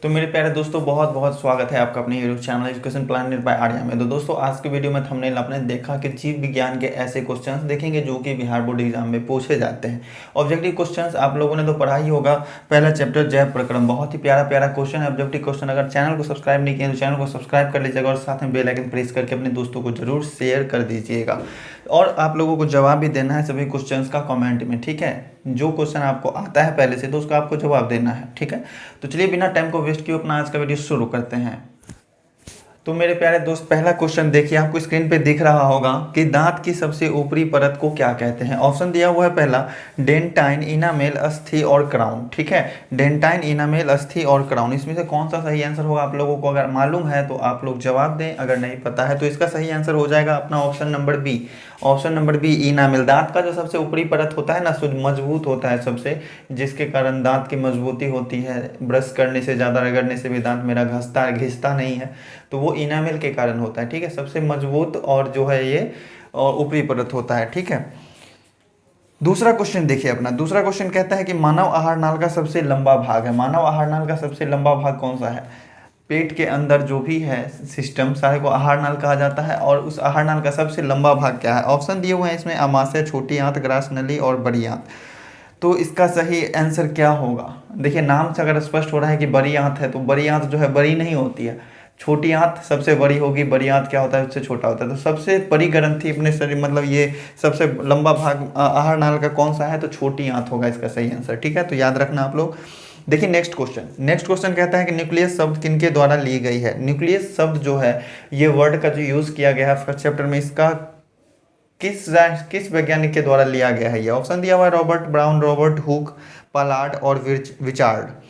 तो मेरे प्यारे दोस्तों बहुत बहुत स्वागत है आपका अपने YouTube channel education planner by Arya में। तो दोस्तों आज के वीडियो में थंबनेल आपने देखा कि जीव विज्ञान के ऐसे क्वेश्चंस देखेंगे जो कि बिहार बोर्ड एग्जाम में पूछे जाते हैं। ऑब्जेक्टिव क्वेश्चंस आप लोगों ने तो पढ़ा ही होगा। पहला चैप्टर जैव प्रक्रम, बहुत ही प्यारा प्यारा क्वेश्चन है, ऑब्जेक्टिव क्वेश्चन। अगर चैनल को सब्सक्राइब नहीं किया तो चैनल को सब्सक्राइब कर लीजिएगा और साथ में बेल आइकन प्रेस करके अपने दोस्तों को जरूर शेयर कर दीजिएगा। और आप लोगों को जवाब भी देना है सभी क्वेश्चंस का कमेंट में, ठीक है। जो क्वेश्चन आपको आता है पहले से तो उसका आपको जवाब देना है, ठीक है। तो चलिए बिना टाइम को वेस्ट किए अपना आज का वीडियो शुरू करते हैं। तो मेरे प्यारे दोस्त पहला क्वेश्चन देखिए, आपको स्क्रीन पे दिख रहा होगा कि दांत की सबसे ऊपरी परत को क्या कहते हैं। ऑप्शन दिया हुआ है पहला डेंटाइन, इनामेल, अस्थि और क्राउन, ठीक है। डेंटाइन, इनामेल, अस्थि और क्राउन, इसमें से कौन सा सही आंसर होगा आप लोगों को अगर मालूम है तो आप लोग जवाब दें। अगर नहीं पता है तो इसका सही आंसर हो जाएगा अपना option number B. Option number B enamel. दांत का जो सबसे ऊपरी परत होता है ना, मजबूत होता है सबसे, जिसके कारण दांत की मजबूती होती है। ब्रश करने से, ज़्यादा रगड़ने से भी दांत मेरा घिसता नहीं है, तो वो इनामेल के कारण होता है, ठीक है। सबसे मजबूत और जो है ये ऊपरी परत होता है, ठीक है। दूसरा क्वेश्चन देखिए अपना, दूसरा क्वेश्चन कहता है कि मानव आहार नाल का सबसे लंबा भाग है। मानव आहार नाल का सबसे लंबा भाग कौन सा है। पेट के अंदर जो भी है सिस्टम सारे को आहार नाल कहा जाता है, और उस आहार नाल का सबसे लंबा भाग क्या है। ऑप्शन दिए हुए हैं इसमें अमाशय, छोटी आंत, ग्रास नली और बड़ी आंत। तो इसका सही आंसर क्या होगा। देखिए नाम से अगर स्पष्ट हो रहा है कि बड़ी आंत है, तो बड़ी आंत जो है बड़ी नहीं होती है, छोटी आंत सबसे बड़ी होगी, बड़ी आंत क्या होता है उससे छोटा होता है। तो सबसे बड़ी ग्रंथि अपने शरीर मतलब ये सबसे लंबा भाग आहार नाल का कौन सा है, तो छोटी आंत होगा इसका सही आंसर, ठीक है। तो याद रखना आप लोग। देखिए नेक्स्ट क्वेश्चन, नेक्स्ट क्वेश्चन कहता है कि न्यूक्लियस शब्द किनके द्वारा ली गई है। न्यूक्लियस शब्द जो है ये वर्ड का जो यूज किया गया है फर्स्ट चैप्टर में, इसका किस वैज्ञानिक के द्वारा लिया गया है। ये ऑप्शन दिया हुआ है रॉबर्ट ब्राउन, रॉबर्ट हुक, पलार्ड और विचार्ड।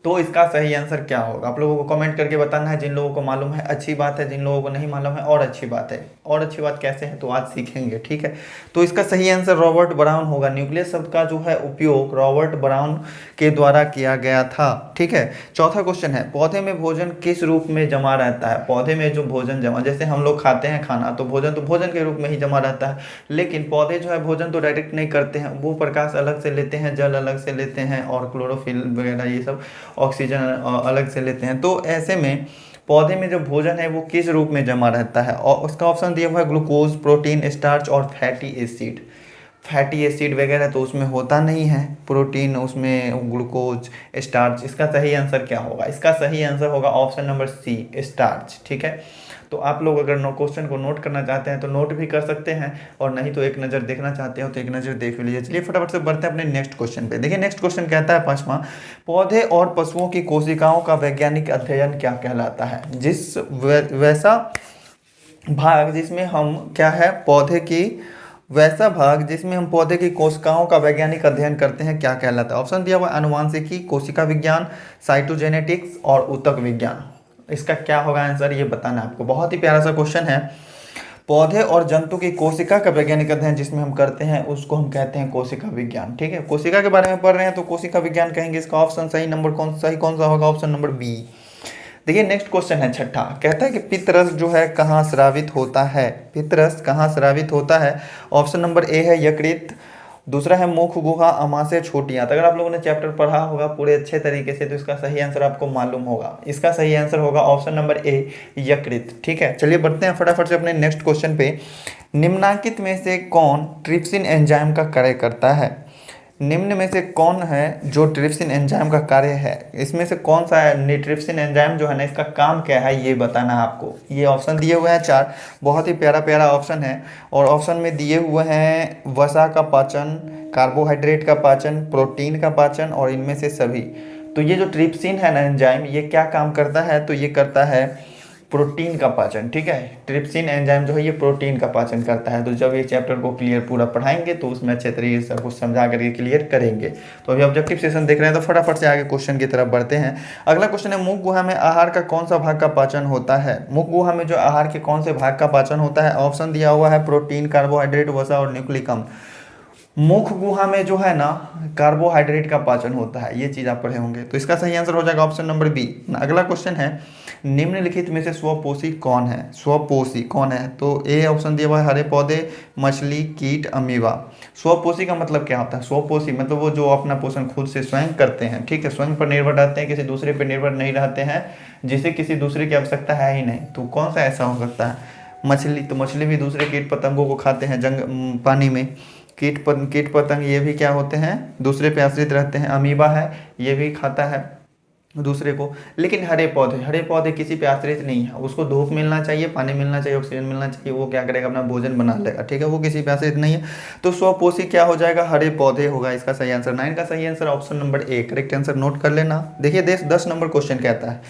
तो इसका सही आंसर क्या होगा आप लोगों को कमेंट करके बताना है। जिन लोगों को मालूम है अच्छी बात है, जिन लोगों को नहीं मालूम है और अच्छी बात है। और अच्छी बात कैसे है तो आज सीखेंगे, ठीक है। तो इसका सही आंसर रॉबर्ट ब्राउन होगा। न्यूक्लियस शब्द का जो है उपयोग रॉबर्ट ब्राउन के द्वारा किया गया था, ठीक है। चौथा क्वेश्चन है पौधे में भोजन किस रूप में जमा रहता है। पौधे में जो भोजन जमा, जैसे हम लोग खाते हैं खाना तो भोजन के रूप में ही जमा रहता है, लेकिन पौधे जो है भोजन तो डायरेक्ट नहीं करते हैं, वो प्रकाश अलग से लेते हैं, जल अलग से लेते हैं और क्लोरोफिल वगैरह ये सब ऑक्सीजन अलग से लेते हैं। तो ऐसे में पौधे में जो भोजन है वो किस रूप में जमा रहता है, और उसका ऑप्शन दिया हुआ है ग्लूकोज, प्रोटीन, स्टार्च और फैटी एसिड। फैटी एसिड वगैरह तो उसमें होता नहीं है, प्रोटीन उसमें, ग्लूकोज, स्टार्च। इसका सही आंसर क्या होगा। इसका सही आंसर होगा ऑप्शन नंबर सी, स्टार्च, ठीक है। तो आप लोग अगर क्वेश्चन को नोट करना चाहते हैं तो नोट भी कर सकते हैं, और नहीं तो एक नज़र देखना चाहते हो तो एक नज़र देख लीजिए। चलिए फटाफट से बढ़ते हैं अपने नेक्स्ट क्वेश्चन पे। देखिए नेक्स्ट क्वेश्चन कहता है पांचवा, पौधे और पशुओं की कोशिकाओं का वैज्ञानिक अध्ययन क्या कहलाता है। वैसा भाग जिसमें हम क्या है पौधे की, वैसा भाग जिसमें हम पौधे की कोशिकाओं का वैज्ञानिक अध्ययन करते हैं क्या कहलाता है। ऑप्शन दिया हुआ आनुवांशिकी, कोशिका विज्ञान, साइटोजेनेटिक्स और ऊतक विज्ञान। इसका क्या होगा आंसर ये बताना है आपको। बहुत ही प्यारा सा क्वेश्चन है। पौधे और जंतु की कोशिका का वैज्ञानिक अध्ययन जिसमें हम करते हैं उसको हम कहते हैं कोशिका विज्ञान, ठीक है। कोशिका के बारे में पढ़ रहे हैं तो कोशिका विज्ञान कहेंगे। इसका ऑप्शन सही कौन सा होगा, ऑप्शन नंबर बी। देखिए नेक्स्ट क्वेश्चन है छठा, कहता है कि पित्तरस जो है कहाँ स्रावित होता है। पित्तरस कहाँ स्रावित होता है। ऑप्शन नंबर ए है यकृत, दूसरा है मुख गुहा, अमाशय, छोटी आंत। अगर आप लोगों ने चैप्टर पढ़ा होगा पूरे अच्छे तरीके से तो इसका सही आंसर आपको मालूम होगा। इसका सही आंसर होगा ऑप्शन नंबर ए, यकृत, ठीक है। चलिए बढ़ते हैं फटाफट से अपने नेक्स्ट क्वेश्चन पे। निम्नलिखित में से कौन ट्रिप्सिन एंजाइम का कार्य करता है। निम्न में से कौन है जो ट्रिप्सिन एंजाइम का कार्य है। इसमें से कौन सा है ट्रिप्सिन एंजाइम जो है ना, इसका काम क्या है ये बताना है आपको। ये ऑप्शन दिए हुए हैं चार, बहुत ही प्यारा प्यारा ऑप्शन है, और ऑप्शन में दिए हुए हैं वसा का पाचन, कार्बोहाइड्रेट का पाचन, प्रोटीन का पाचन और इनमें से सभी। तो ये जो ट्रिप्सिन है ना एंजाइम, ये क्या काम करता है, तो ये करता है प्रोटीन का पाचन, ठीक है। ट्रिप्सिन एंजाइम जो है ये प्रोटीन का पाचन करता है। तो जब ये चैप्टर को क्लियर पूरा पढ़ाएंगे तो उसमें अच्छे तरीके से सब कुछ समझा करके क्लियर करेंगे। तो अभी ऑब्जेक्टिव सेशन देख रहे हैं तो फटाफट से आगे क्वेश्चन की तरफ बढ़ते हैं। अगला क्वेश्चन है मुख गुहा में आहार का कौन सा भाग का पाचन होता है। मुख गुहा में जो आहार के कौन से भाग का पाचन होता है। ऑप्शन दिया हुआ है प्रोटीन, कार्बोहाइड्रेट, वसा और न्यूक्लिकम। मुख गुहा में जो है ना कार्बोहाइड्रेट का पाचन होता है, ये चीज़ आप पढ़े होंगे। तो इसका सही आंसर हो जाएगा ऑप्शन नंबर बी। अगला क्वेश्चन है निम्नलिखित में से स्वपोषी कौन है? स्वपोषी कौन है? तो ए ऑप्शन दिया हुआ है हरे पौधे, मछली, कीट, अमीबा। स्वपोषी का मतलब क्या होता है? स्वपोषी मतलब वो जो अपना पोषण खुद से स्वयं करते हैं, ठीक है, स्वयं पर निर्भर रहते हैं, किसी दूसरे पर निर्भर नहीं रहते हैं, जिसे किसी दूसरे की आवश्यकता है ही नहीं। तो कौन सा ऐसा हो सकता है? मछली। तो मछली भी दूसरे कीट पतंगों को खाते हैं पानी में। कीट पतंग ये भी क्या होते हैं? दूसरे पे आश्रित रहते हैं। अमीबा है, ये भी खाता है दूसरे को। लेकिन हरे पौधे किसी पे आश्रित नहीं है, उसको धूप मिलना चाहिए, पानी मिलना चाहिए, ऑक्सीजन मिलना चाहिए, वो क्या करेगा? अपना भोजन बना लेगा, ठीक है, वो किसी पे आश्रित नहीं है। तो स्वपोषी क्या हो जाएगा? हरे पौधे होगा इसका सही आंसर। 9 का सही answer option number A correct answer note कर लेना। देखिए 10 नंबर क्वेश्चन कहता है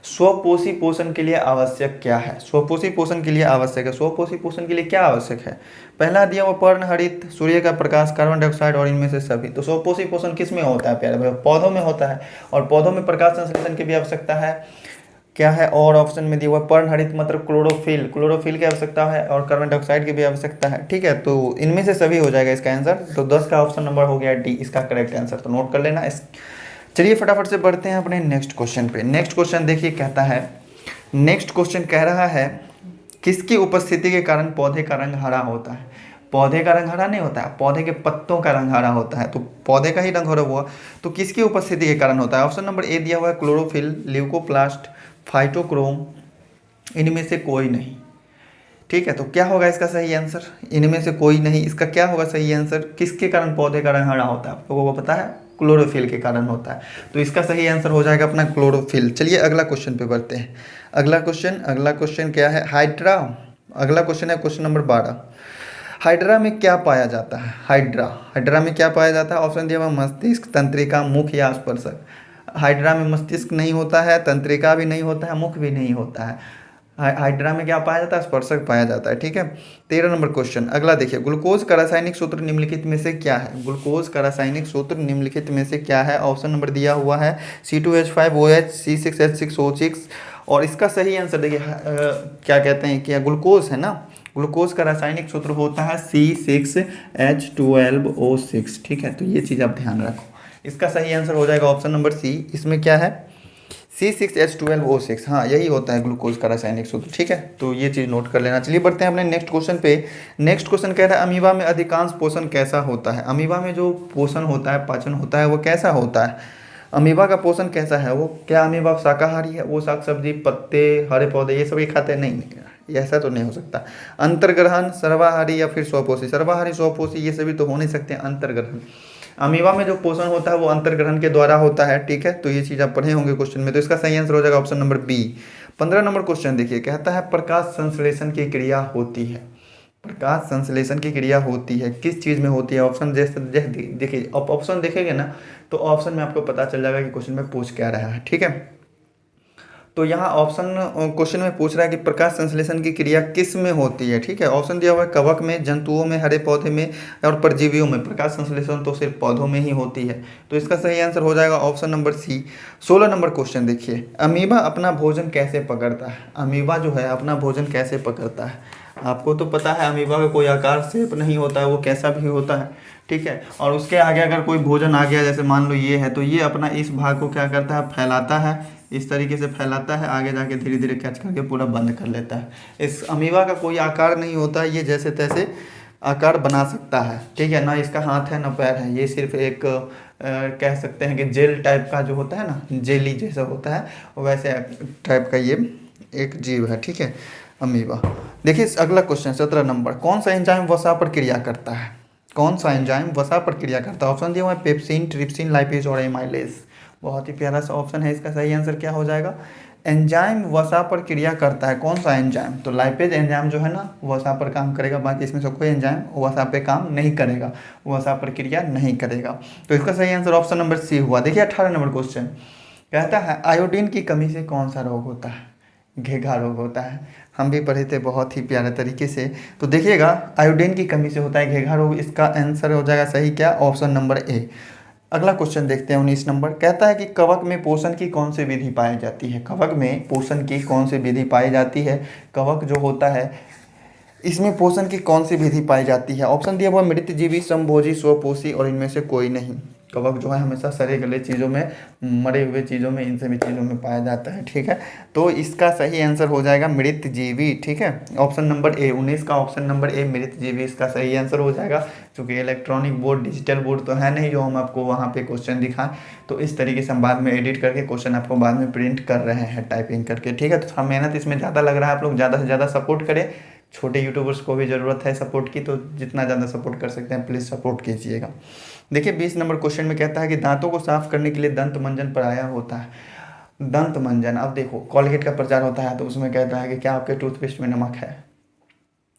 स्वपोषी पोषण के लिए आवश्यक क्या है? स्वपोषी पोषण के लिए आवश्यक है, स्वपोषी पोषण के लिए क्या आवश्यक है? पहला दिया वो पर्णहरित, सूर्य का प्रकाश, कार्बन डाइऑक्साइड और इनमें से सभी। तो स्वपोषी पोषण किस में होता है प्यारे भाई? पौधों में होता है, और पौधों में प्रकाश संश्लेषण की भी आवश्यकता है। क्या है? और ऑप्शन में दिया हुआ पर्णहरित मतलब क्लोरोफिल की आवश्यकता है, और कार्बन डाइऑक्साइड की भी आवश्यकता है, ठीक है। तो इनमें से सभी हो जाएगा इसका आंसर। तो 10 का ऑप्शन नंबर हो गया डी इसका करेक्ट आंसर, तो नोट कर लेना। चलिए फटाफट से बढ़ते हैं अपने नेक्स्ट क्वेश्चन पे। नेक्स्ट क्वेश्चन देखिए कहता है, नेक्स्ट क्वेश्चन कह रहा है किसकी उपस्थिति के कारण पौधे का रंग हरा होता है? पौधे का रंग हरा नहीं होता है, पौधे के पत्तों का रंग हरा होता है, तो पौधे का ही रंग हरा हुआ। तो किसकी उपस्थिति के कारण होता है? ऑप्शन नंबर ए दिया हुआ है क्लोरोफिल, ल्यूकोप्लास्ट, फाइटोक्रोम, इनमें से कोई नहीं, ठीक है। तो क्या होगा इसका सही आंसर? इनमें से कोई नहीं, इसका क्या होगा सही आंसर? किसके कारण पौधे का रंग हरा होता है? आप लोगों को पता है क्लोरोफिल के कारण होता है, तो इसका सही आंसर हो जाएगा अपना क्लोरोफिल। चलिए अगला क्वेश्चन पे बढ़ते हैं। अगला क्वेश्चन क्या है? हाइड्रा। अगला क्वेश्चन है क्वेश्चन नंबर 12। हाइड्रा में क्या पाया जाता है? हाइड्रा में क्या पाया जाता है? ऑप्शन दिया हुआ मस्तिष्क, तंत्रिका, मुख या स्पर्शक। हाइड्रा में मस्तिष्क नहीं होता है, तंत्रिका भी नहीं होता है, मुख भी नहीं होता है। हाइड्रा में क्या पाया जाता है? स्पर्शक पाया जाता है, ठीक है। 13 नंबर क्वेश्चन अगला देखिए, ग्लूकोज का रासायनिक सूत्र निम्नलिखित में से क्या है? ग्लूकोज का रासायनिक सूत्र निम्नलिखित में से क्या है? ऑप्शन नंबर दिया हुआ है C2H5OH C6H6O6, और इसका सही आंसर देखिए क्या कहते हैं, क्या ग्लूकोज है ना, ग्लूकोज का रासायनिक सूत्र होता है C6H12O6, ठीक है। तो ये चीज़ आप ध्यान रखो, इसका सही आंसर हो जाएगा ऑप्शन नंबर सी। इसमें क्या है? C6H12O6, हाँ यही होता है ग्लूकोज का रासायनिक सूत्र, ठीक है। तो ये चीज़ नोट कर लेना। चलिए बढ़ते हैं अपने नेक्स्ट क्वेश्चन पे। नेक्स्ट क्वेश्चन कह रहा है अमीबा में अधिकांश पोषण कैसा होता है? अमीबा में जो पोषण होता है, पाचन होता है, वो कैसा होता है? अमीबा का पोषण कैसा है? वो क्या अमीबा शाकाहारी है? वो साग सब्जी, पत्ते, हरे पौधे ये सभी खाते हैं? नहीं, ऐसा तो नहीं हो सकता। अंतर्ग्रहण, सर्वाहारी या फिर स्वपोषी? सर्वाहारी, स्वपोषी ये सभी तो हो नहीं सकते। अंतर्ग्रहण, अमीबा में जो पोषण होता है वो अंतर्ग्रहण के द्वारा होता है, ठीक है। तो ये चीज़ आप पढ़े होंगे क्वेश्चन में, तो इसका सही आंसर हो जाएगा option number B. 15 number question देखिए, कहता है प्रकाश संश्लेषण की क्रिया होती है। प्रकाश संश्लेषण की क्रिया होती है किस चीज़ में होती है? ऑप्शन जैसे देखिए, आप ऑप्शन देखेंगे ना तो ऑप्शन में आपको पता चल जाएगा कि क्वेश्चन में पूछ क्या रहा है, ठीक है। तो यहाँ ऑप्शन क्वेश्चन में पूछ रहा है कि प्रकाश संश्लेषण की क्रिया किस में होती है, ठीक है। ऑप्शन दिया हुआ है कवक में, जंतुओं में, हरे पौधे में और परजीवियों में। प्रकाश संश्लेषण तो सिर्फ पौधों में ही होती है, तो इसका सही आंसर हो जाएगा option number C. 16 number question देखिए, अमीबा अपना भोजन कैसे पकड़ता है? अमीबा जो है अपना भोजन कैसे पकड़ता है? आपको तो पता है अमीबा का कोई आकार शेप नहीं होता है, वो कैसा भी होता है, ठीक है। और उसके आगे अगर कोई भोजन आ गया, जैसे मान लो ये है, तो ये अपना इस भाग को क्या करता है? फैलाता है, इस तरीके से फैलाता है, आगे जाके धीरे धीरे कैच करके पूरा बंद कर लेता है। इस अमीबा का कोई आकार नहीं होता है, ये जैसे तैसे आकार बना सकता है, ठीक है। ना इसका हाथ है ना पैर है, ये सिर्फ एक कह सकते हैं कि जेल टाइप का जो होता है ना, जेली जैसा होता है, वैसे टाइप का ये एक जीव है, ठीक है, अमीबा। देखिए अगला क्वेश्चन 17 नंबर, कौन सा एंजाइम वसा पर क्रिया करता है? कौन सा एंजाइम वसा पर क्रिया करता है? ऑप्शन दिया हुआ है पेप्सिन, ट्रिप्सिन, लाइपेज और एमाइलेज। बहुत ही प्यारा सा ऑप्शन है, इसका सही आंसर क्या हो जाएगा? एंजाइम वसा पर क्रिया करता है, कौन सा एंजाइम? तो लाइपेज एंजाइम जो है ना वसा पर काम करेगा, बाकी इसमें से कोई एंजाइम वसा पे काम नहीं करेगा, वसा पर क्रिया नहीं करेगा। तो इसका सही आंसर ऑप्शन नंबर सी हुआ। देखिए 18 नंबर क्वेश्चन कहता है आयोडीन की कमी से कौन सा रोग होता है? घेघा रोग होता है, हम भी पढ़े थे बहुत ही प्यारे तरीके से। तो देखिएगा आयोडीन की कमी से होता है घेघा रोग, इसका आंसर हो जाएगा सही क्या? Option number A. अगला क्वेश्चन देखते हैं 19 नंबर, कहता है कि कवक में पोषण की कौन सी विधि पाई जाती है? कवक में पोषण की कौन सी विधि पाई जाती है? कवक जो होता है इसमें पोषण की कौन सी विधि पाई जाती है? ऑप्शन दिया हुआ मृतजीवी, समभोजी, स्वपोषी और इनमें से कोई नहीं। कवक जो है हमेशा सड़े गले चीज़ों में, मरे हुए चीज़ों में, इन सभी चीज़ों में पाया जाता है। ठीक है, तो इसका सही आंसर हो जाएगा मृतजीवी। ठीक है, ऑप्शन नंबर ए, 19 का ऑप्शन नंबर ए मृतजीवी इसका सही आंसर हो जाएगा। क्योंकि इलेक्ट्रॉनिक बोर्ड, डिजिटल बोर्ड तो है नहीं जो हम आपको वहाँ पे क्वेश्चन दिखाएं, तो इस तरीके से हम बाद में एडिट करके क्वेश्चन आपको बाद में प्रिंट कर रहे हैं टाइपिंग करके। ठीक है, तो थोड़ा मेहनत इसमें ज़्यादा लग रहा है, आप लोग ज़्यादा से ज़्यादा सपोर्ट करें। छोटे यूट्यूबर्स को भी ज़रूरत है सपोर्ट की, तो जितना ज़्यादा सपोर्ट कर सकते हैं प्लीज़ सपोर्ट कीजिएगा। देखिए 20 नंबर क्वेश्चन में कहता है कि दांतों को साफ करने के लिए दंत मंजन पराया होता है। दंत मंजन, अब देखो कॉलगेट का प्रचार होता है तो उसमें कहता है कि क्या आपके टूथपेस्ट में नमक है।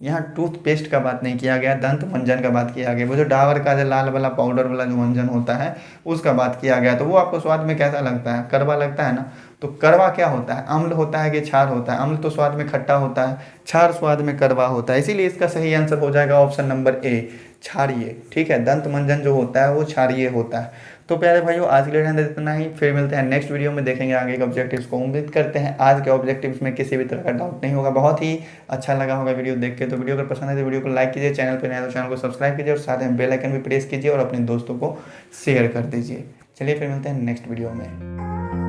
यहाँ टूथपेस्ट का बात नहीं किया गया, दंत मंजन का बात किया गया। वो जो डाबर का जो लाल वाला पाउडर वाला जो मंजन होता है उसका बात किया गया, तो वो आपको स्वाद में कैसा लगता है, कड़वा लगता है ना। तो कड़वा क्या होता है, अम्ल होता है कि क्षार होता है। अम्ल तो स्वाद में खट्टा होता है, क्षार स्वाद में कड़वा होता है, इसीलिए इसका सही आंसर हो जाएगा ऑप्शन नंबर ए, क्षारीय। ठीक है, दंत मंजन जो होता है वो क्षारीय होता है। तो प्यारे भाइयों आज के लिए रहने इतना ही, फिर मिलते हैं नेक्स्ट वीडियो में, देखेंगे आगे के ऑब्जेक्टिव्स को। उम्मीद करते हैं आज के ऑब्जेक्टिव्स में किसी भी तरह का डाउट नहीं होगा, बहुत ही अच्छा लगा होगा वीडियो देख के। तो वीडियो अगर पसंद है तो वीडियो को लाइक कीजिए, चैनल पर नया तो चैनल को सब्सक्राइब कीजिए और साथ में बेल आइकन भी प्रेस कीजिए और अपने दोस्तों को शेयर कर दीजिए। चलिए फिर मिलते हैं नेक्स्ट वीडियो में।